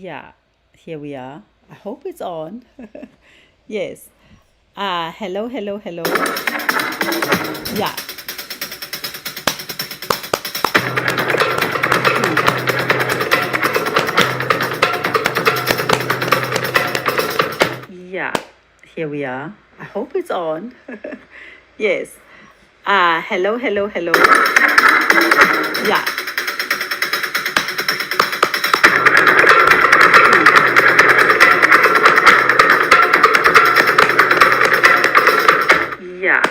Yeah, here we are. I hope it's on. Yes. Hello, hello, hello. Yeah. Yeah, here we are. I hope it's on. Yes. Hello, hello, hello. Yeah. Yeah,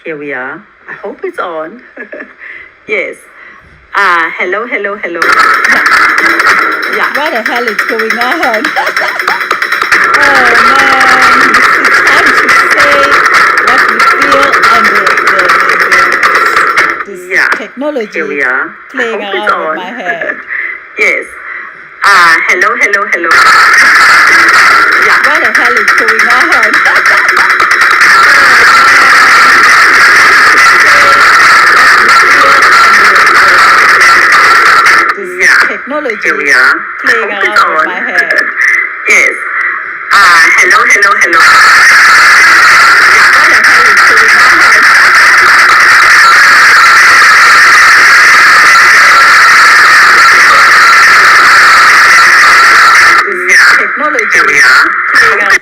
here we are. I hope it's on. Yes. Hello, hello, hello. Yeah. What the hell is going on? Oh man, it's time to say what we feel and this Yeah, technology here we are. playing I hope it's around with on. my head. Yes. Hello, hello, hello. Yeah. What the hell is going on? Yeah, Technology here we are. playing I hope around it's with on. my head. Yes. Hello, hello, hello. What the hell is going on? Yeah, Technology here we are. playing around.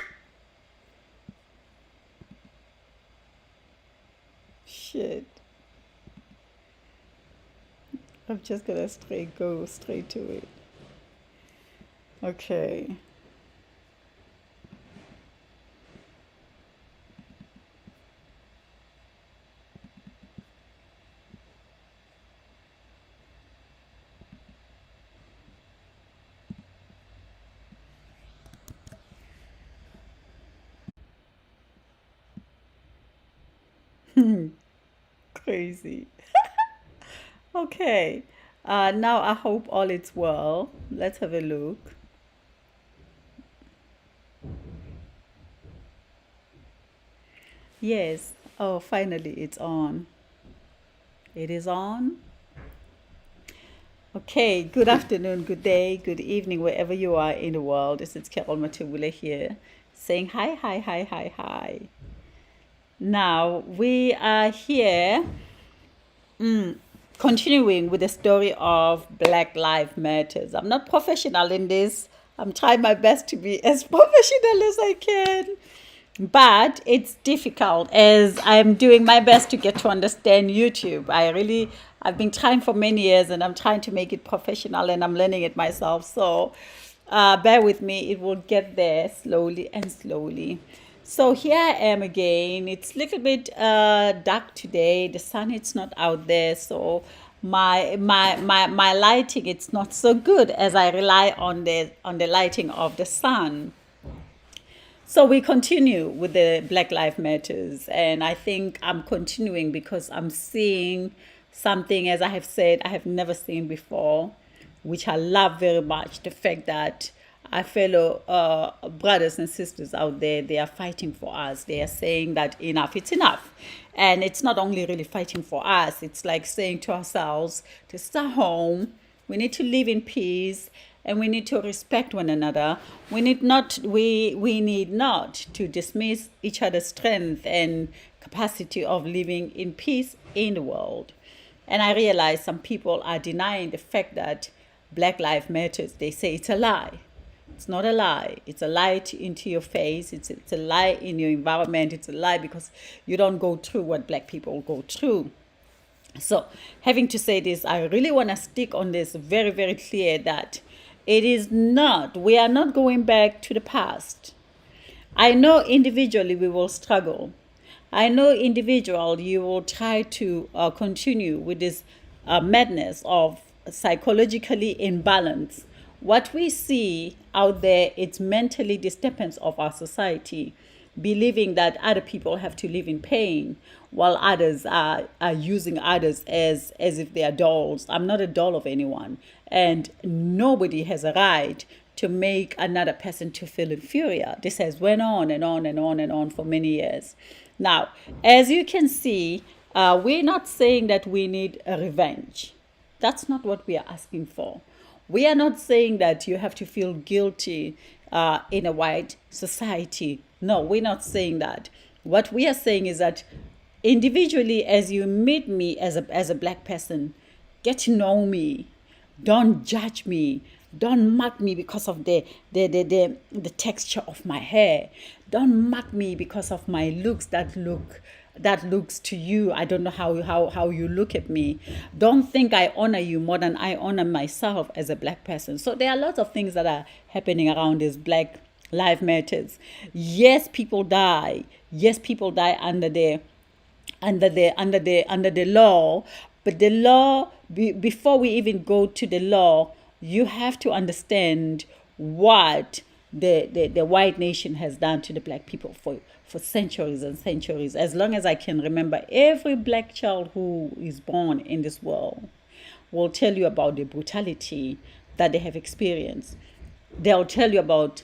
Shit. I'm just gonna go straight to it. Okay. Crazy. Okay. Now I hope all is well. Let's have a look. Yes. Oh, finally it's on. It is on. Okay. Good afternoon, good day, good evening, wherever you are in the world. This is Carol Matewule here, saying hi, hi, hi, hi, hi. Now we are here continuing with the story of Black Lives Matters. I'm not professional in this. I'm trying my best to be as professional as I can. But it's difficult as I'm doing my best to get to understand YouTube. I've been trying for many years and I'm trying to make it professional and I'm learning it myself. So bear with me, it will get there slowly and slowly. So here I am again. It's a little bit dark today. The sun is not out there, so my lighting it's not so good as I rely on the lighting of the sun. So we continue with the Black Lives Matters, and I think I'm continuing because I'm seeing something, as I have said, I have never seen before, which I love very much. The fact that our fellow brothers and sisters out there, they are fighting for us. They are saying that enough, it's enough. And it's not only really fighting for us, it's like saying to ourselves to stay home. We need to live in peace and we need to respect one another. We need not to dismiss each other's strength and capacity of living in peace in the world. And I realize some people are denying the fact that Black Lives Matters. They say it's a lie. It's not a lie. It's a lie into your face. It's a lie in your environment. It's a lie because you don't go through what black people go through. So, having to say this, I really want to stick on this very, very clear that we are not going back to the past. I know individually we will struggle. I know individual you will try to continue with this madness of psychologically imbalance. What we see out there, it's mentally disturbance of our society, believing that other people have to live in pain while others are using others as if they are dolls. I'm not a doll of anyone, and nobody has a right to make another person to feel inferior. This has went on and on and on and on for many years. Now, as you can see, we're not saying that we need a revenge. That's not what we are asking for. We are not saying that you have to feel guilty in a white society. No, we're not saying that. What we are saying is that individually, as you meet me as a black person, get to know me. Don't judge me. Don't mark me because of the texture of my hair. Don't mark me because of my looks that looks to you. I don't know how you look at me. Don't think I honor you more than I honor myself as a black person. So there are lots of things that are happening around this Black Lives Matters. Yes, people die. Yes, people die under the law, but the law, before we even go to the law, you have to understand what the white nation has done to the black people for centuries and centuries. As long as I can remember, every black child who is born in this world will tell you about the brutality that they have experienced. They'll tell you about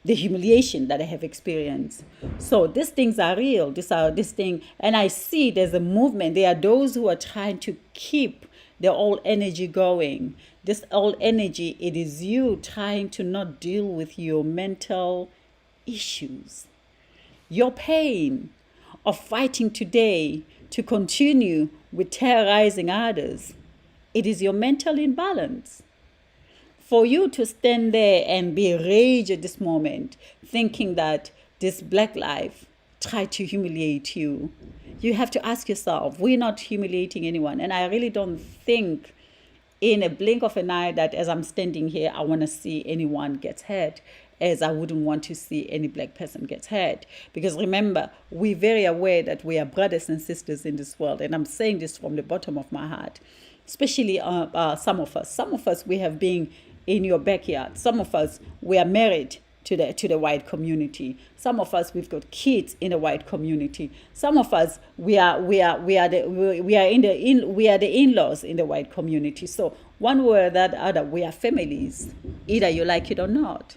the humiliation that I have experienced. So these things are real. This thing, and I see there's a movement. There are those who are trying to keep the old energy going. This old energy, it is you trying to not deal with your mental issues, your pain of fighting today to continue with terrorizing others. It is your mental imbalance. For you to stand there and be rage at this moment, thinking that this black life tried to humiliate you, you have to ask yourself, we're not humiliating anyone. And I really don't think in a blink of an eye that as I'm standing here, I want to see anyone get hurt, as I wouldn't want to see any black person get hurt. Because remember, we're very aware that we are brothers and sisters in this world. And I'm saying this from the bottom of my heart, especially some of us. Some of us, we have been in your backyard. Some of us, we are married to the white community. Some of us, we've got kids in the white community. Some of us, we are the in-laws in the white community. So one way or the other, we are families, either you like it or not.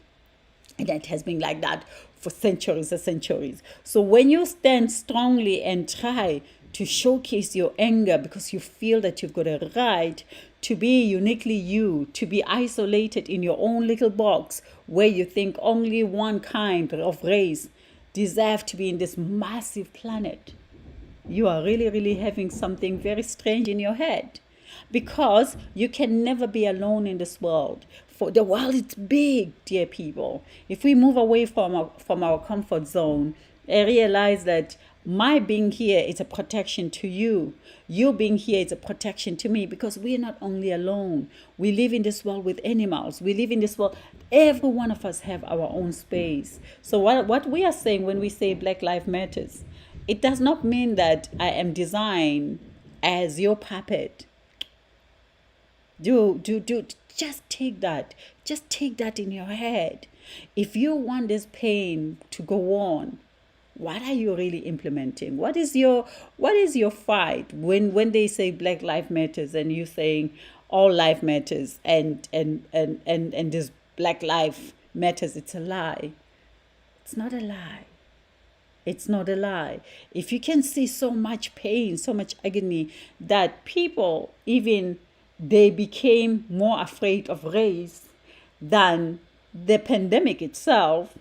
And it has been like that for centuries and centuries. So when you stand strongly and try to showcase your anger because you feel that you've got a right to be uniquely you, to be isolated in your own little box where you think only one kind of race deserve to be in this massive planet, you are really, really having something very strange in your head, because you can never be alone in this world. For the world is big, dear people. If we move away from our comfort zone and realize that my being here is a protection to you, you being here is a protection to me, because we're not only alone. We live in this world with animals. We live in this world. Every one of us have our own space. So what we are saying when we say Black Lives Matters, it does not mean that I am designed as your puppet. Just take that. Just take that in your head. If you want this pain to go on, what are you really implementing? What is your fight when they say Black Lives Matters and you saying all life matters and this Black Life Matters? It's a lie. It's not a lie. It's not a lie. If you can see so much pain, so much agony, that people even they became more afraid of race than the pandemic itself,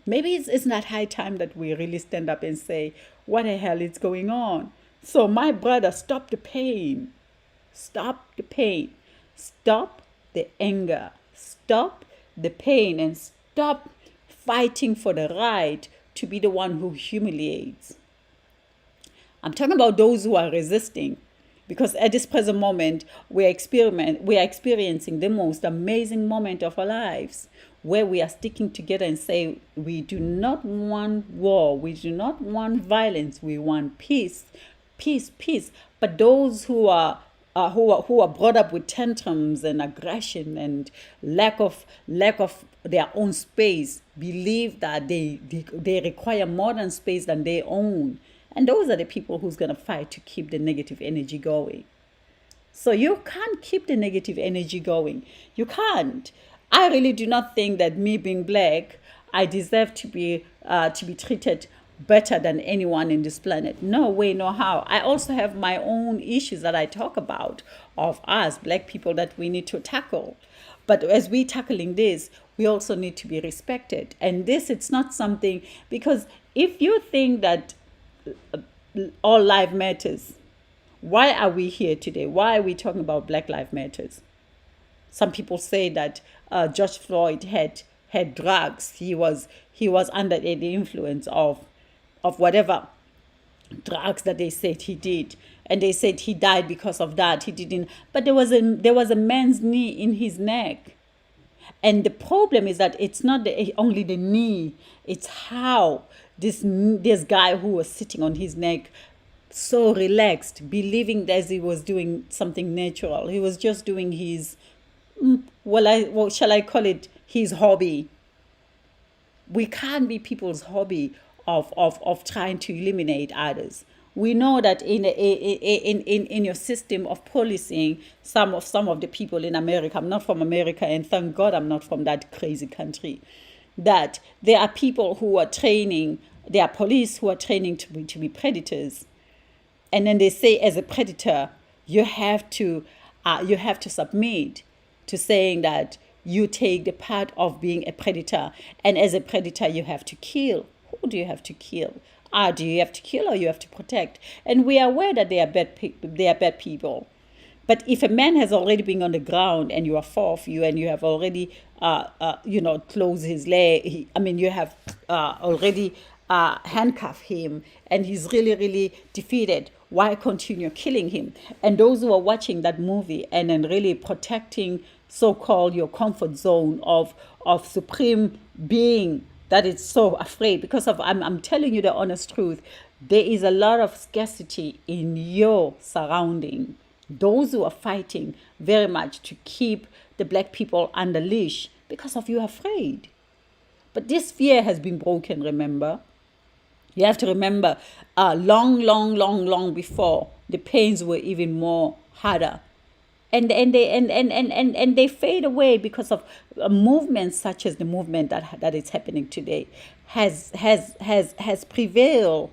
maybe it's not high time that we really stand up and say, what the hell is going on? So my brother, stop the pain. Stop the pain. Stop the anger. Stop the pain and stop fighting for the right to be the one who humiliates. I'm talking about those who are resisting. Because at this present moment, we are experiencing the most amazing moment of our lives, where we are sticking together and say, we do not want war, we do not want violence, we want peace, peace, peace. But those who are brought up with tantrums and aggression and lack of their own space believe that they require more than space than they own. And those are the people who's going to fight to keep the negative energy going. So you can't keep the negative energy going. You can't. I really do not think that me being black, I deserve to be treated better than anyone in this planet. No way, no how. I also have my own issues that I talk about of us, black people, that we need to tackle. But as we tackling this, we also need to be respected. And this, it's not something, because if you think that all life matters, why are we here today? Why are we talking about Black Lives Matters? Some people say that George Floyd had drugs. He was under the influence of whatever drugs that they said he did, and they said he died because of that. He didn't. But there was a man's knee in his neck, and the problem is that it's not only the knee. It's how this guy who was sitting on his neck, so relaxed, believing that he was doing something natural. He was just doing his, shall I call it his hobby? We can't be people's hobby of trying to eliminate others. We know that in your system of policing, some of the people in America, I'm not from America, and thank God I'm not from that crazy country, that there are people who are training, there are police who are training to be predators. And then they say, as a predator, you have to submit to saying that you take the part of being a predator, and as a predator, you have to kill. Who do you have to kill? Do you have to kill, or you have to protect? And we are aware that they are bad people. But if a man has already been on the ground and you are four of you, and you have already closed his leg, you have already handcuffed him, and he's really, really defeated, why continue killing him? And those who are watching that movie and then really protecting so-called your comfort zone of supreme being that is so afraid, because of, I'm telling you the honest truth, there is a lot of scarcity in your surrounding. Those who are fighting very much to keep the Black people under leash because of you are afraid. But this fear has been broken, remember? You have to remember, long before, the pains were even more harder. And they fade away because of movements such as the movement that is happening today has prevailed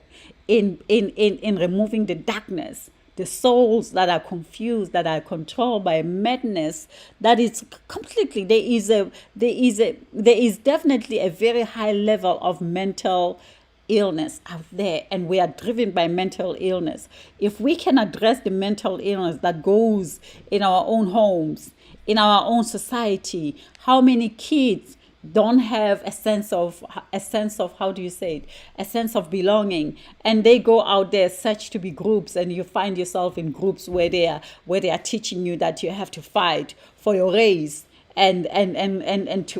in removing the darkness, the souls that are confused, that are controlled by madness. That is completely, there is definitely a very high level of mental illness out there, and we are driven by mental illness. If we can address the mental illness that goes in our own homes, in our own society, how many kids don't have a sense of how do you say it, a sense of belonging, and they go out there, search to be groups, and you find yourself in groups where they are teaching you that you have to fight for your race, and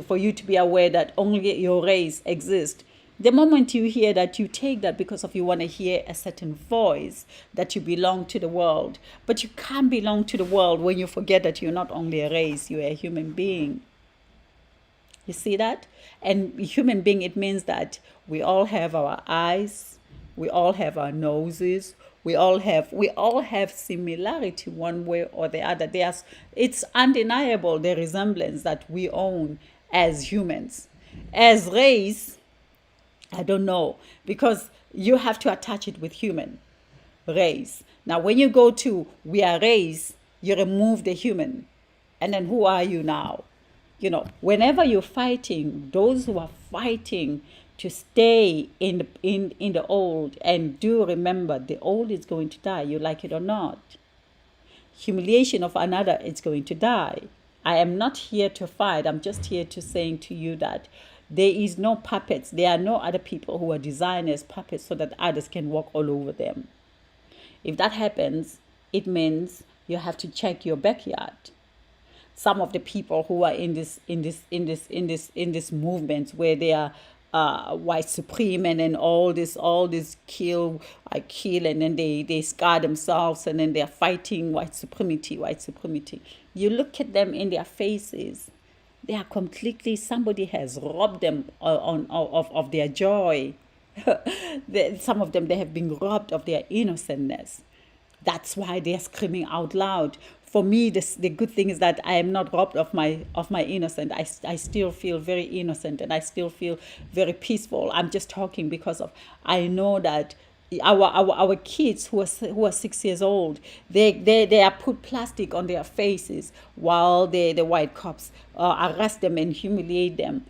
for you to be aware that only your race exists. The moment you hear that, you take that because of you want to hear a certain voice, that you belong to the world. But you can't belong to the world when you forget that you're not only a race, you're a human being. You see that? And human being, it means that we all have our eyes, we all have our noses, we all have similarity one way or the other. It's undeniable, the resemblance that we own as humans. As race, I don't know, because you have to attach it with human race. Now, when you go to we are race, you remove the human. And then who are you now? Whenever you're fighting, those who are fighting to stay in the old, and do remember, the old is going to die, you like it or not. Humiliation of another is going to die. I am not here to fight. I'm just here to saying to you that there is no puppets. There are no other people who are designed as puppets so that others can walk all over them. If that happens, it means you have to check your backyard. Some of the people who are in this movement where they are white supreme, and then all this kill, and then they scar themselves, and then they're fighting white supremacy. You look at them in their faces. They are completely, somebody has robbed them of their joy. Some of them, they have been robbed of their innocentness. That's why they're screaming out loud. For me, the good thing is that I am not robbed of my innocence. I still feel very innocent, and I still feel very peaceful. I'm just talking because of, I know that our kids who are 6 years old, they are put plastic on their faces while the white cops arrest them and humiliate them.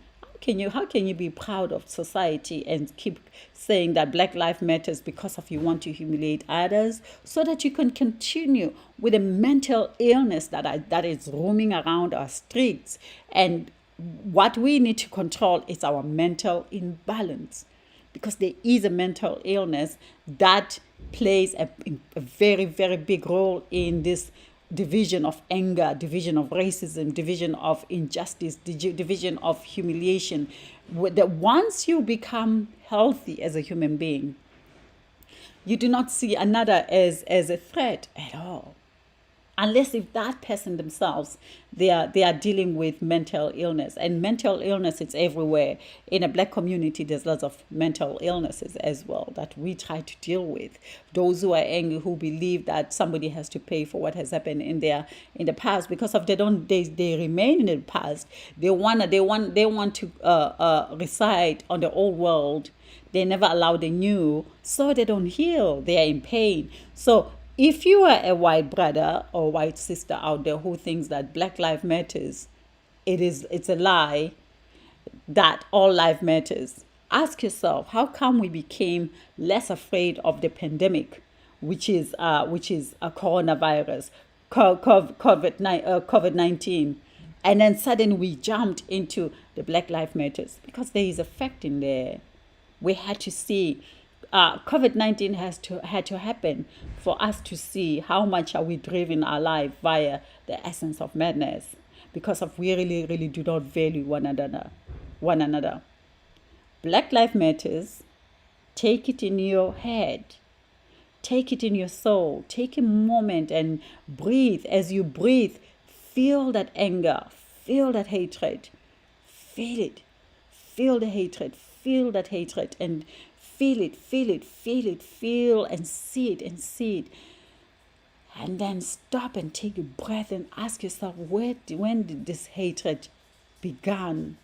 How can you be proud of society and keep saying that Black Lives Matters because of you want to humiliate others, so that you can continue with a mental illness that is roaming around our streets? And what we need to control is our mental imbalance, because there is a mental illness that plays a very, very big role in this division of anger, division of racism, division of injustice, division of humiliation. That once you become healthy as a human being, you do not see another as a threat at all, unless if that person themselves, they are dealing with mental illness. And mental illness, it's everywhere. In a Black community, there's lots of mental illnesses as well that we try to deal with. Those who are angry, who believe that somebody has to pay for what has happened in the past, because of they remain in the past. They want to reside on the old world. They never allow the new, so they don't heal. They are in pain. So if you are a white brother or white sister out there who thinks that Black Lives Matters, it's a lie, that all life matters, ask yourself, how come we became less afraid of the pandemic, which is a coronavirus, COVID-19, and then suddenly we jumped into the Black Lives Matters? Because there is a fact in there. We had to see. COVID-19 had to happen for us to see how much are we driven our life via the essence of madness, because of we really, really do not value one another. Black Lives Matters. Take it in your head. Take it in your soul. Take a moment and breathe. As you breathe, feel that anger. Feel that hatred. Feel it. Feel the hatred. Feel that hatred and feel it, feel and see it. And then stop and take a breath and ask yourself, when did this hatred began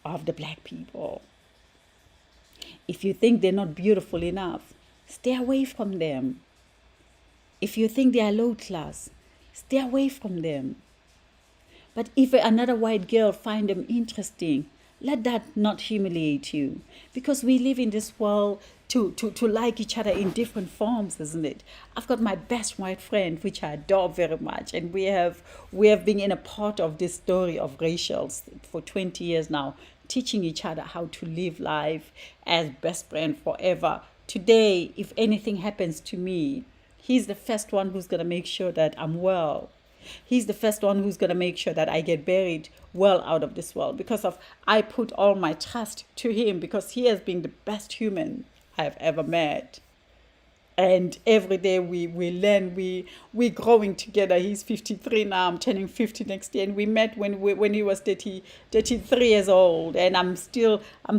of the Black people? If you think they're not beautiful enough, stay away from them. If you think they are low class, stay away from them. But if another white girl find them interesting, let that not humiliate you, because we live in this world to like each other in different forms, isn't it? I've got my best white friend, which I adore very much, and we have been in a part of this story of racials for 20 years now, teaching each other how to live life as best friend forever. Today, if anything happens to me, he's the first one who's going to make sure that I'm well. He's the first one who's going to make sure that I get buried well out of this world, because of I put all my trust to him, because he has been the best human I've ever met. And every day we learn, we're growing together. He's 53 now. I'm turning 50 next year. And we met when he was 33 years old. And I'm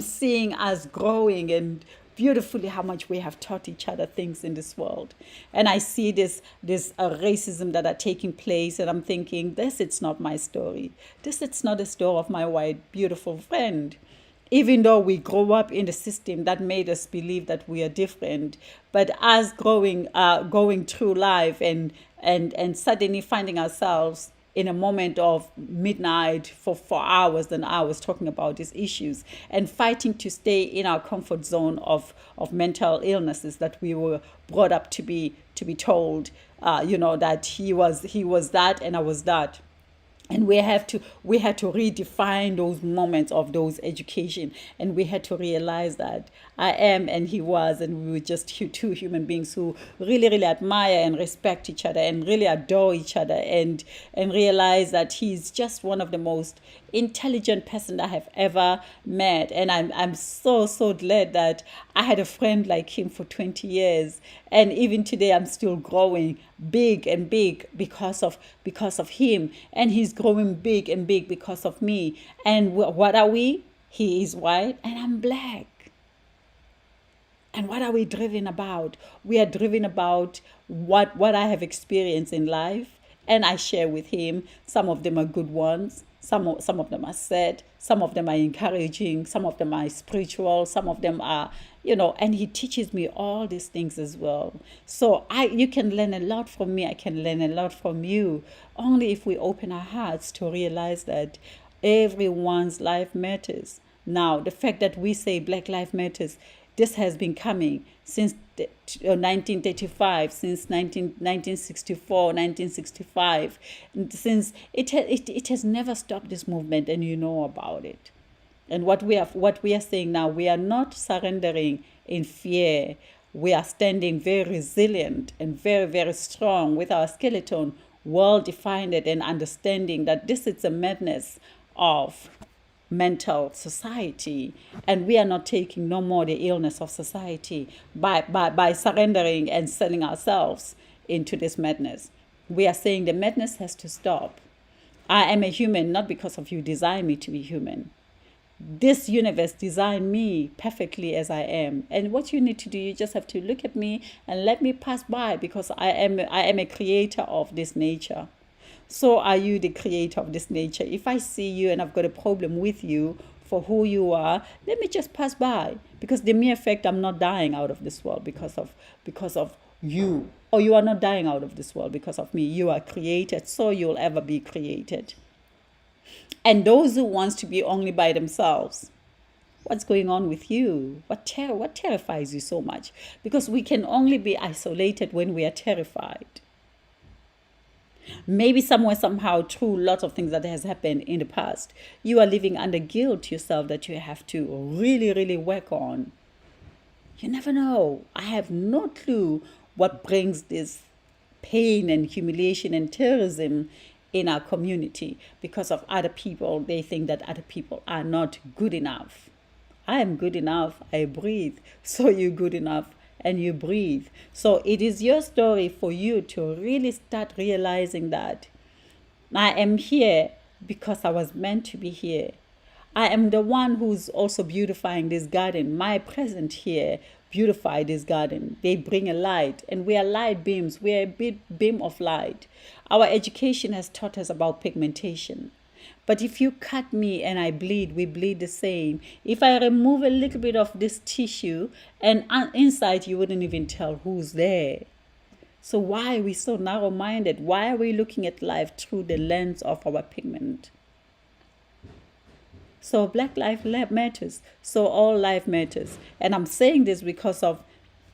seeing us growing, and beautifully how much we have taught each other things in this world. And I see this racism that are taking place, and I'm thinking, it's not my story. It's not the story of my white beautiful friend. Even though we grow up in the system that made us believe that we are different, but as going through life and suddenly finding ourselves in a moment of midnight for hours and hours talking about these issues and fighting to stay in our comfort zone of mental illnesses that we were brought up to be told, that he was that and I was that. And we had to redefine those moments of those education, and we had to realize that I am and he was, and we were just two human beings who really, really admire and respect each other and really adore each other, and realize that he's just one of the most intelligent person I have ever met. And I'm so glad that I had a friend like him for 20 years, and even today I'm still growing big and big because of him, and he's growing big and big because of me. And what are we? He is white and I'm Black. And what are we driven about? We are driven about what I have experienced in life And I share with him. Some of them are good ones. Some of them are sad. Some of them are encouraging. Some of them are spiritual. Some of them are, and he teaches me all these things as well. So you can learn a lot from me. I can learn a lot from you. Only if we open our hearts to realize that everyone's life matters. Now, the fact that we say Black Lives Matters, this has been coming since 1935, since 1964, 1965. Since it has never stopped this movement, and you know about it. And what we are saying now, we are not surrendering in fear. We are standing very resilient and very, very strong with our skeleton well defined and understanding that this is a madness of mental society, and we are not taking no more the illness of society by surrendering and selling ourselves into this madness. We are saying the madness has to stop. I am a human not because of you designed me to be human. This universe designed me perfectly as I am, and what you need to do, you just have to look at me and let me pass by, because I am a creator of this nature. So are you the creator of this nature? If I see you and I've got a problem with you for who you are, let me just pass by, because the mere fact I'm not dying out of this world because of you, or you are not dying out of this world because of me. You are created, so you'll ever be created. And those who wants to be only by themselves, what's going on with you? What terrifies you so much? Because we can only be isolated when we are terrified. Maybe somewhere, somehow, through lots of things that has happened in the past, you are living under guilt yourself that you have to really, really work on. You never know. I have no clue what brings this pain and humiliation and terrorism in our community because of other people. They think that other people are not good enough. I am good enough. I breathe. So you're good enough. And you breathe. So it is your story for you to really start realizing that I am here because I was meant to be here. I am the one who's also beautifying this garden. My presence here beautify this garden. They bring a light, and we are light beams. We are a beam of light. Our education has taught us about pigmentation. But if you cut me and I bleed, we bleed the same. If I remove a little bit of this tissue, and inside you wouldn't even tell who's there. So why are we so narrow-minded? Why are we looking at life through the lens of our pigment? So Black Lives Matters. So all life matters. And I'm saying this because of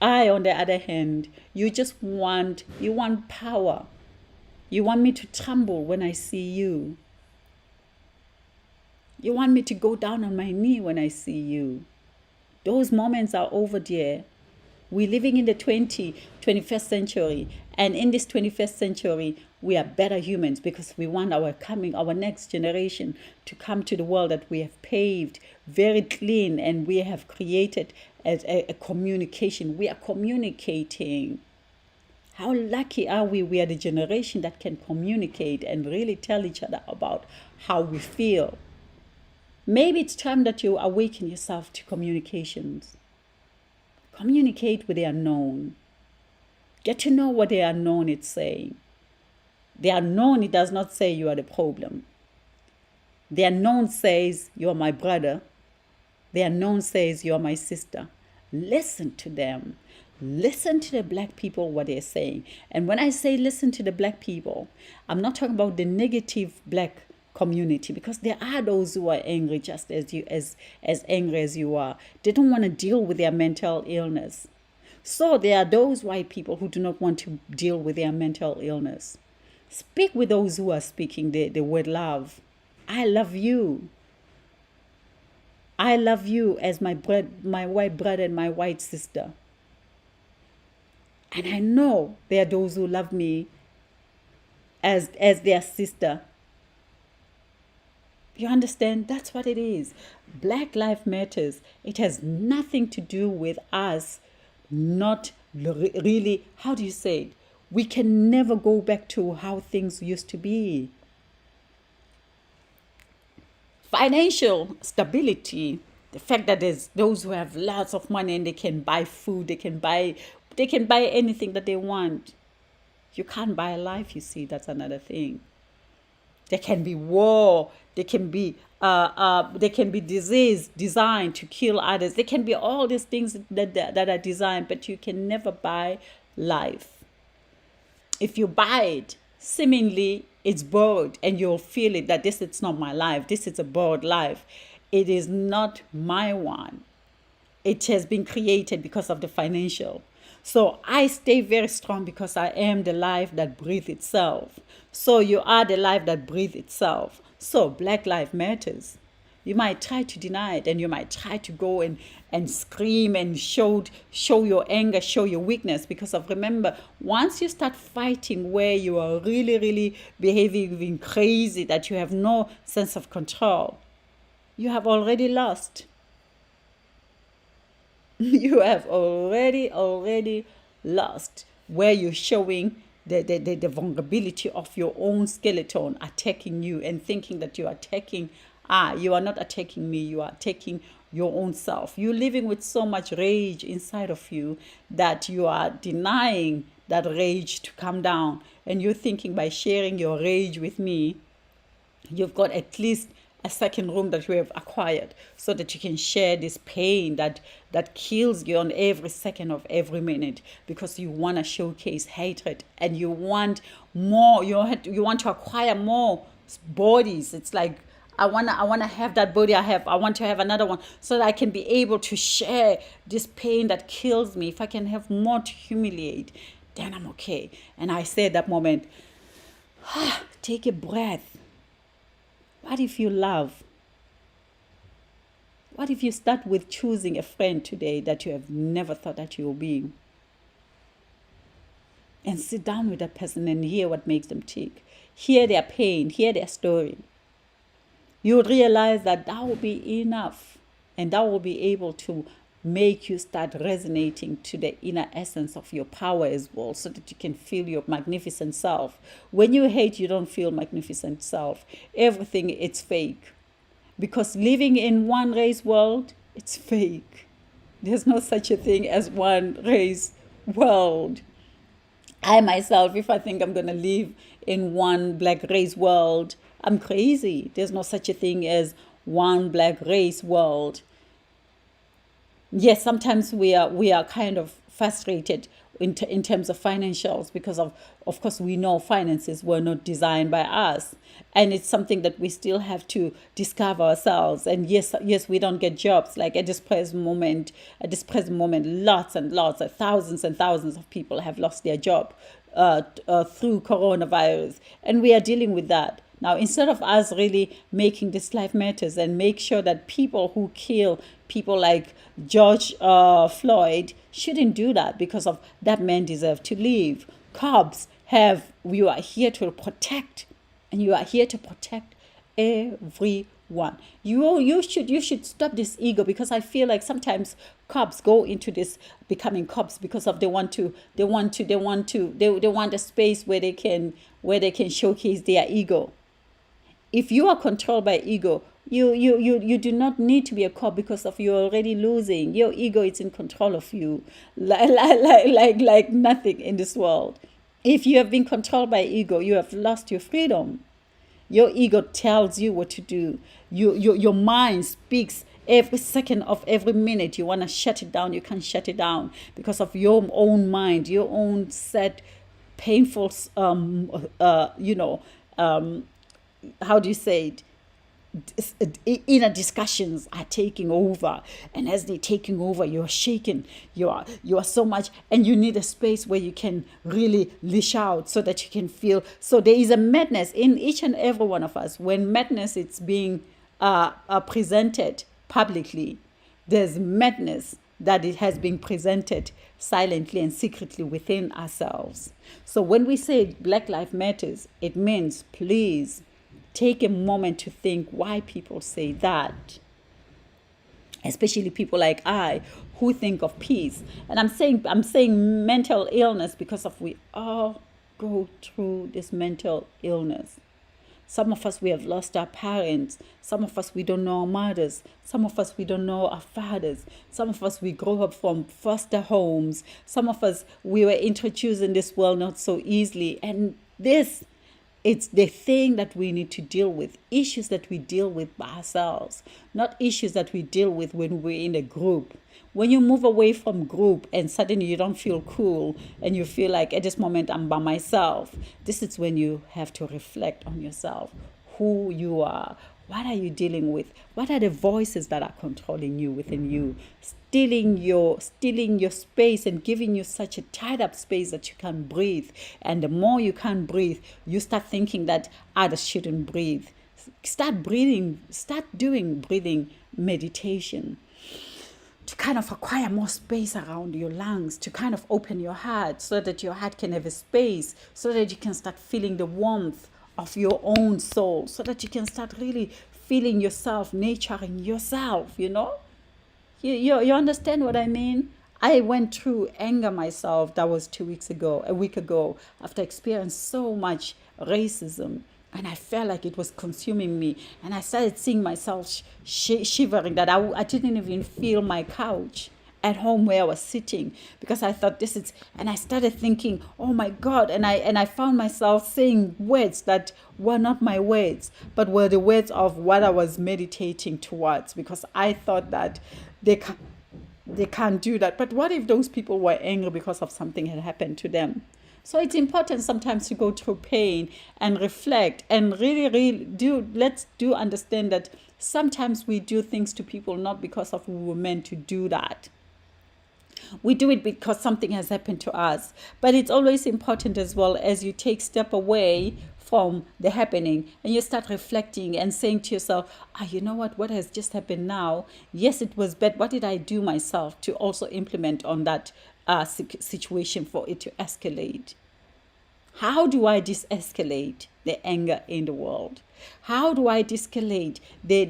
on the other hand, you want power. You want me to tremble when I see you. You want me to go down on my knee when I see you. Those moments are over, dear. We're living in the 21st century. And in this 21st century, we are better humans because we want our next generation to come to the world that we have paved very clean, and we have created as a communication. We are communicating. How lucky are we? We are the generation that can communicate and really tell each other about how we feel. Maybe it's time that you awaken yourself to communications. Communicate with the unknown. Get to know what the unknown is saying. The unknown, it does not say you are the problem. The unknown says you are my brother. The unknown says you are my sister. Listen to them. Listen to the Black people, what they're saying. And when I say listen to the Black people, I'm not talking about the negative Black community, because there are those who are angry just as angry as you are. They don't want to deal with their mental illness. So there are those white people who do not want to deal with their mental illness. Speak with those who are speaking the word love. I love you. I love you as my white brother and my white sister. And I know there are those who love me as their sister. You understand? That's what it is. Black Lives Matters. It has nothing to do with us not really, how do you say it? We can never go back to how things used to be. Financial stability, the fact that there's those who have lots of money and they can buy food, they can buy anything that they want. You can't buy a life, you see. That's another thing. There can be war. There can be disease designed to kill others. There can be all these things that are designed, but you can never buy life. If you buy it, seemingly it's borrowed, and you'll feel it that this is not my life. This is a borrowed life. It is not my one. It has been created because of the financial. So I stay very strong because I am the life that breathes itself. So you are the life that breathes itself. So Black Lives Matters. You might try to deny it, and you might try to go and scream and show your anger, show your weakness, because of, remember, once you start fighting where you are really, really behaving crazy, that you have no sense of control, you have already lost. You have already lost, where you're showing the vulnerability of your own skeleton attacking you and thinking that you are attacking. You are not attacking me, you are attacking your own self. You're living with so much rage inside of you that you are denying that rage to come down. And you're thinking by sharing your rage with me, you've got at least a second room that you have acquired, so that you can share this pain that kills you on every second of every minute, because you want to showcase hatred and you want more. You want to acquire more bodies. It's like, I wanna have that body I have. I want to have another one, so that I can be able to share this pain that kills me. If I can have more to humiliate, then I'm okay. And I say at that moment, take a breath. What if you love? What if you start with choosing a friend today that you have never thought that you will be? And sit down with that person and hear what makes them tick. Hear their pain, hear their story. You'll realize that will be enough. And that will be able to make you start resonating to the inner essence of your power as well, so that you can feel your magnificent self. When you hate, you don't feel magnificent self. Everything, it's fake. Because living in one race world, it's fake. There's no such a thing as one race world. I myself, if I think I'm going to live in one black race world, I'm crazy. There's no such a thing as one black race world. Yes, sometimes we are kind of frustrated in terms of financials, because of course we know finances were not designed by us, and it's something that we still have to discover ourselves. And yes, we don't get jobs. Like at this present moment, lots and lots of thousands and thousands of people have lost their job through coronavirus, and we are dealing with that. Now, instead of us really making this life matters and make sure that people who kill people like George Floyd shouldn't do that, because of that man deserves to live. Cops you are here to protect, and you are here to protect everyone. You should stop this ego, because I feel like sometimes cops go into this becoming cops because of they want a space where they can showcase their ego. If you are controlled by ego, you do not need to be a cop, because of you're already losing. Your ego is in control of you, like nothing in this world. If you have been controlled by ego, you have lost your freedom. Your ego tells you what to do. Your mind speaks every second of every minute. You want to shut it down. You can't shut it down because of your own mind, your own set painful how do you say it? Inner discussions are taking over, and as they're taking over, you're shaken. You are so much, and you need a space where you can really leash out, so that you can feel. So there is a madness in each and every one of us. When madness is being presented publicly, there's madness that it has been presented silently and secretly within ourselves. So when we say Black Lives Matters, it means, please take a moment to think why people say that, especially people like I who think of peace. And I'm saying mental illness, because of we all go through this mental illness. Some of us, we have lost our parents. Some of us, we don't know our mothers. Some of us, we don't know our fathers. Some of us, we grow up from foster homes. Some of us, we were introduced in this world not so easily. And this, it's the thing that we need to deal with, issues that we deal with by ourselves, not issues that we deal with when we're in a group. When you move away from group and suddenly you don't feel cool and you feel like at this moment I'm by myself, this is when you have to reflect on yourself, who you are, what are you dealing with, what are the voices that are controlling you within you, stealing your space and giving you such a tied up space that you can't breathe. And the more you can't breathe, you start thinking that others shouldn't breathe. Start breathing, start doing breathing meditation to kind of acquire more space around your lungs, to kind of open your heart so that your heart can have a space, so that you can start feeling the warmth of your own soul, so that you can start really feeling yourself, nurturing yourself, you know? You understand what I mean? I went through anger myself. That was a week ago, after experiencing so much racism. And I felt like it was consuming me. And I started seeing myself shivering, that I didn't even feel my couch at home where I was sitting, because I thought this is, and I started thinking, oh my God. And I found myself saying words that were not my words, but were the words of what I was meditating towards, because I thought that they can't do that. But what if those people were angry because of something had happened to them? So it's important sometimes to go through pain and reflect and really let's understand that sometimes we do things to people not because of we were meant to do that. We do it because something has happened to us. But it's always important as well, as you take step away from the happening and you start reflecting and saying to yourself, you know what has just happened now? Yes, it was bad. What did I do myself to also implement on that situation for it to escalate? How do I de-escalate the anger in the world? How do I de-escalate the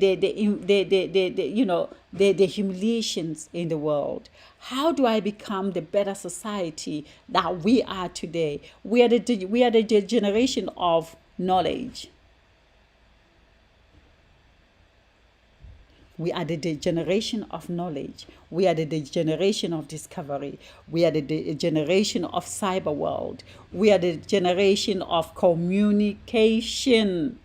humiliations in the world? How do I become the better society that we are today? We are the generation of knowledge. We are the generation of knowledge. We are the generation of discovery. We are the generation of cyber world. We are the generation of communication.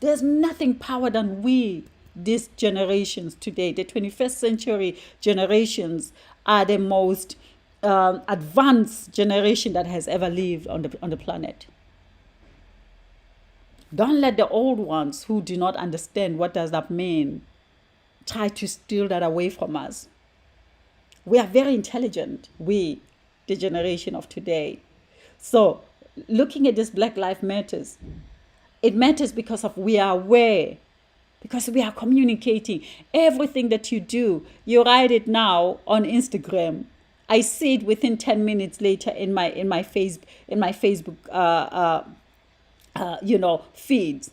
There's nothing power than we, these generations today. The 21st century generations are the most advanced generation that has ever lived on the planet. Don't let the old ones who do not understand what does that mean try to steal that away from us. We are very intelligent, we, the generation of today. So looking at this Black Lives Matters, it matters because of we are aware, because we are communicating. Everything that you do, you write it now on Instagram. I see it within 10 minutes later in my Facebook feeds.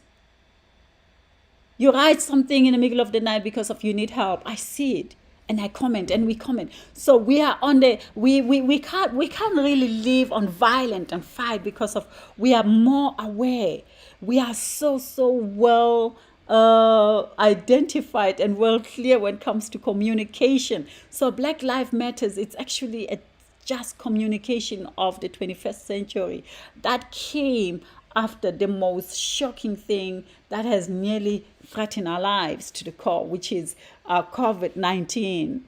You write something in the middle of the night because of you need help. I see it and I comment and we comment. So we are on the we can't really live on violent and fight because of we are more aware. We are so well identified and well clear when it comes to communication. So Black Lives Matters, it's actually a just communication of the 21st century that came after the most shocking thing that has nearly threatened our lives to the core, which is COVID-19.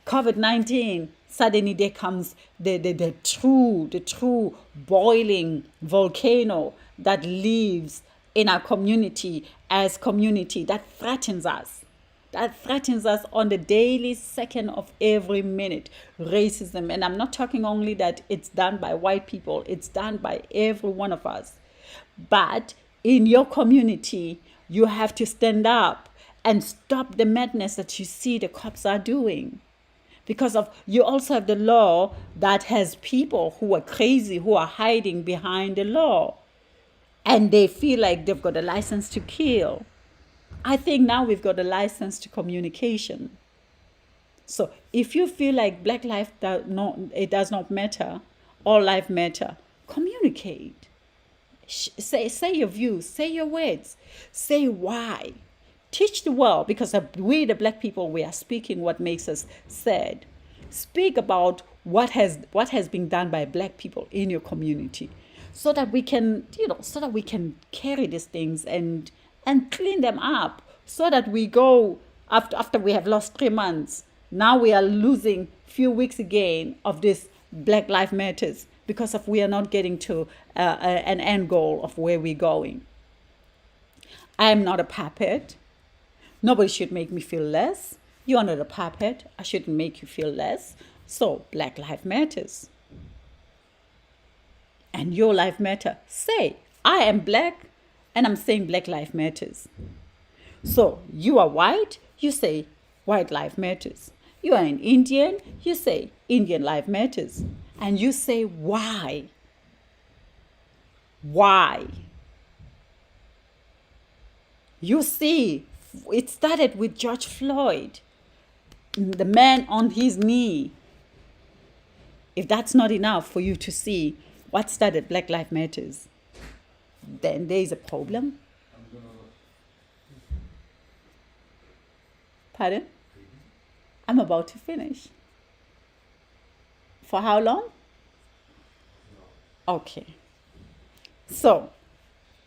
COVID-19, suddenly there comes the true boiling volcano that lives in our community as community that threatens us. That threatens us on the daily, second of every minute. Racism. And I'm not talking only that it's done by white people. It's done by every one of us. But in your community, you have to stand up and stop the madness that you see the cops are doing. Because of you also have the law that has people who are crazy, who are hiding behind the law. And they feel like they've got a license to kill. I think now we've got a license to communication. So if you feel like Black life does not matter, all life matter, communicate. Say your views, say your words, say why. Teach the world, because we, the black people, we are speaking what makes us sad. Speak about what has been done by black people in your community, so that we can, so that we can carry these things and clean them up, so that we go after we have lost 3 months. Now we are losing few weeks again of this Black Lives Matters, because of we are not getting to an end goal of where we're going. I am not a puppet. Nobody should make me feel less. You are not a puppet. I shouldn't make you feel less. So Black Lives Matters. And your life matter. Say, I am black and I'm saying Black Lives Matters. So you are white, you say White Lives Matters. You are an Indian, you say Indian Life Matters. And you say why. Why? You see, it started with George Floyd, the man on his knee. If that's not enough for you to see what started Black Lives Matters, then there is a problem. Pardon? I'm about to finish. For how long? Okay. So,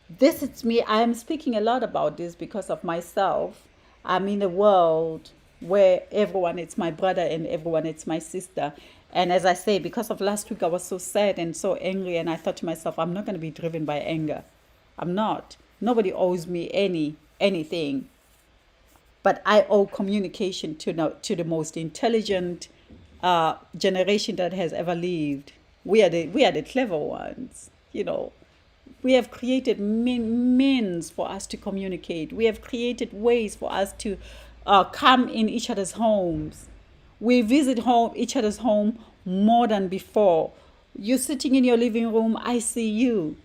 this is me. I am speaking a lot about this because of myself. I'm in a world where everyone is my brother and everyone is my sister. And as I say, because of last week, I was so sad and so angry. And I thought to myself, I'm not going to be driven by anger. I'm not. Nobody owes me anything. But I owe communication to the most intelligent generation that has ever lived. We are the clever ones, We have created means for us to communicate. We have created ways for us to come in each other's homes. We visit each other's home more than before. You're sitting in your living room, I see you.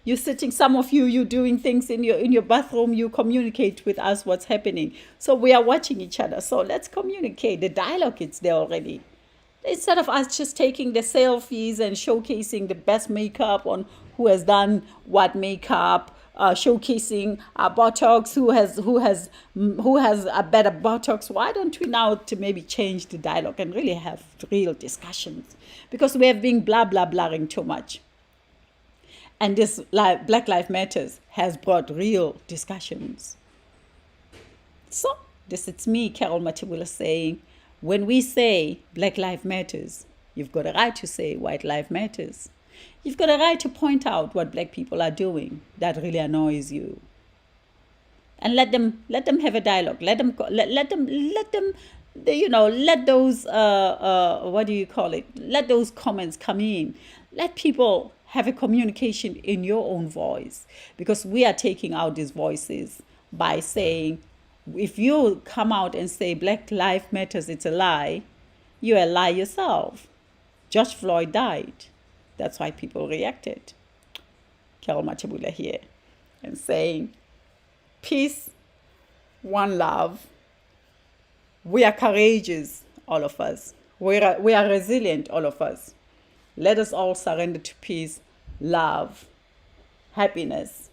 You're sitting, some of you're doing things in your bathroom, you communicate with us what's happening. So we are watching each other. So let's communicate. The dialogue is there already. Instead of us just taking the selfies and showcasing the best makeup on who has done what makeup, showcasing Botox, who has a better Botox. Why don't we now to maybe change the dialogue and really have real discussions? Because we have been blah, blah, blaring too much. And this Black Lives Matters has brought real discussions. So this is me, Carol Matibula, saying, when we say Black Lives Matters, you've got a right to say White Lives Matters. You've got a right to point out what black people are doing that really annoys you. And let them have a dialogue. Let those let those comments come in. Let people have a communication in your own voice, because we are taking out these voices by saying, if you come out and say Black Lives Matters, it's a lie, you're a lie yourself. George Floyd died. That's why people reacted. Carol Matibula here, and saying, peace, one love. We are courageous, all of us. We are resilient, all of us. Let us all surrender to peace, love, happiness,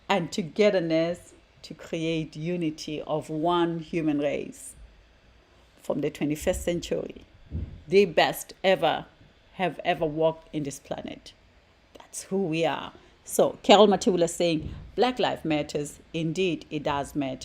and togetherness to create unity of one human race from the 21st century. The best have ever walked in this planet. That's who we are. So Carol Matibula saying, Black Lives Matters. Indeed, it does matter.